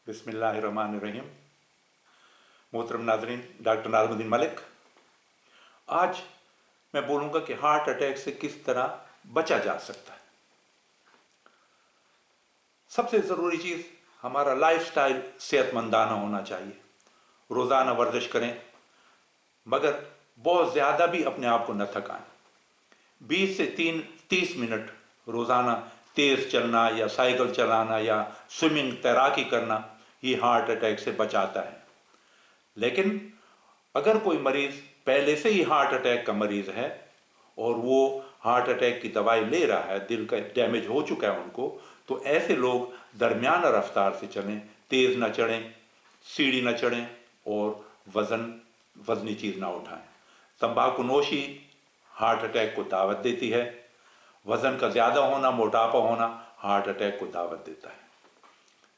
बिस्मिल्लाहिर्रहमानिर्रहीम। मोहतरम नाज़रीन, डॉक्टर नाज़मुद्दीन मलिक। आज मैं बोलूँगा कि हार्ट अटैक से किस तरह बचा जा सकता है। सबसे ज़रूरी चीज़ हमारा लाइफस्टाइल सेहतमंदाना होना चाहिए। रोज़ाना वर्जिश करें, मगर बहुत ज़्यादा भी अपने आप को न थकाएं। 20 से 30 मिनट रोज़ाना तेज़ चलना या साइकिल चलाना या स्विमिंग, तैराकी करना, ये हार्ट अटैक से बचाता है। लेकिन अगर कोई मरीज़ पहले से ही हार्ट अटैक का मरीज़ है और वो हार्ट अटैक की दवाई ले रहा है, दिल का डैमेज हो चुका है उनको, तो ऐसे लोग दरमियाना रफ्तार से चलें, तेज़ न चढ़ें, सीढ़ी न चढ़ें और वज़नी चीज़ ना उठाएं। तंबाकू नोशी हार्ट अटैक को दावत देती है। वज़न का ज़्यादा होना, मोटापा होना हार्ट अटैक को दावत देता है।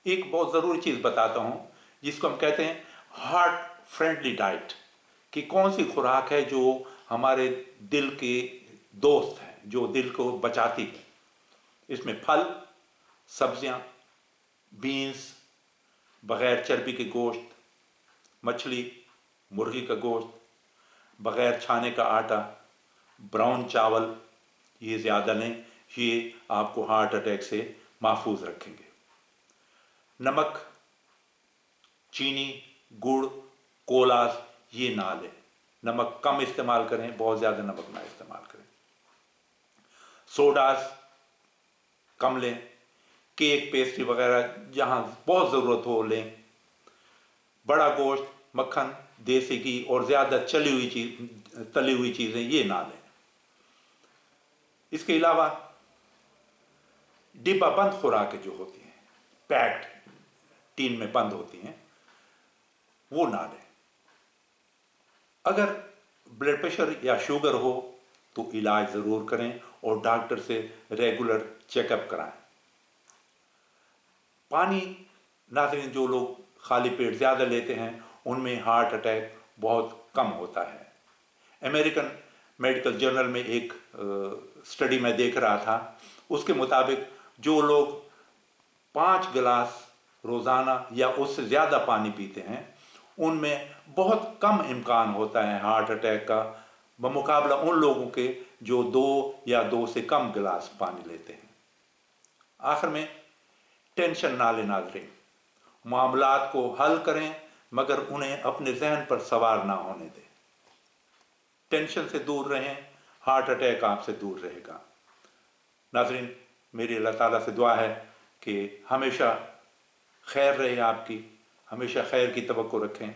एक बहुत ज़रूरी चीज़ बताता हूँ जिसको हम कहते हैं हार्ट फ्रेंडली डाइट, कि कौन सी खुराक है जो हमारे दिल के दोस्त हैं, जो दिल को बचाती है। इसमें फल, सब्जियां, बीन्स, बग़ैर चर्बी के गोश्त, मछली, मुर्गी का गोश्त, बग़ैर छाने का आटा, ब्राउन चावल, ये ज़्यादा लें। ये आपको हार्ट अटैक से महफूज रखेंगे। नमक, चीनी, गुड़, कोलाज ये ना लें। नमक कम इस्तेमाल करें, बहुत ज़्यादा नमक ना इस्तेमाल करें। सोडास कम लें। केक, पेस्ट्री वगैरह जहाँ बहुत ज़रूरत हो लें। बड़ा गोश्त, मक्खन, देसी घी और ज़्यादा तली हुई चीज़ें ये ना लें। इसके अलावा डिब्बा बंद खुराकें जो होती हैं, पैक्ड टीन में बंद होती हैं, वो ना लें। अगर ब्लड प्रेशर या शुगर हो तो इलाज ज़रूर करें और डॉक्टर से रेगुलर चेकअप कराएं। पानी, नाज़रीन, जो लोग खाली पेट ज़्यादा लेते हैं उनमें हार्ट अटैक बहुत कम होता है। अमेरिकन मेडिकल जर्नल में एक स्टडी मैं देख रहा था, उसके मुताबिक जो लोग 5 गिलास रोज़ाना या उससे ज़्यादा पानी पीते हैं उनमें बहुत कम इम्कान होता है हार्ट अटैक का, बमुकाबला उन लोगों के जो 2 या 2 से कम गिलास पानी लेते हैं। आखिर में टेंशन ना लें नाज़रीन, मामलात को हल करें मगर उन्हें अपने जहन पर सवार ना होने दें। टेंशन से दूर रहें, हार्ट अटैक आपसे दूर रहेगा। नाज़रीन, मेरी अल्लाह ताला से दुआ है कि हमेशा खैर रहे आपकी, हमेशा खैर की तवक्को रखें।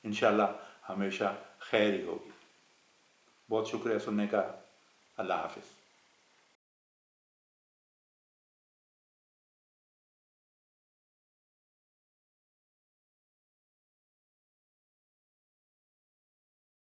इंशाअल्लाह हमेशा खैर ही होगी। बहुत शुक्रिया सुनने का। अल्लाह हाफ़िज़।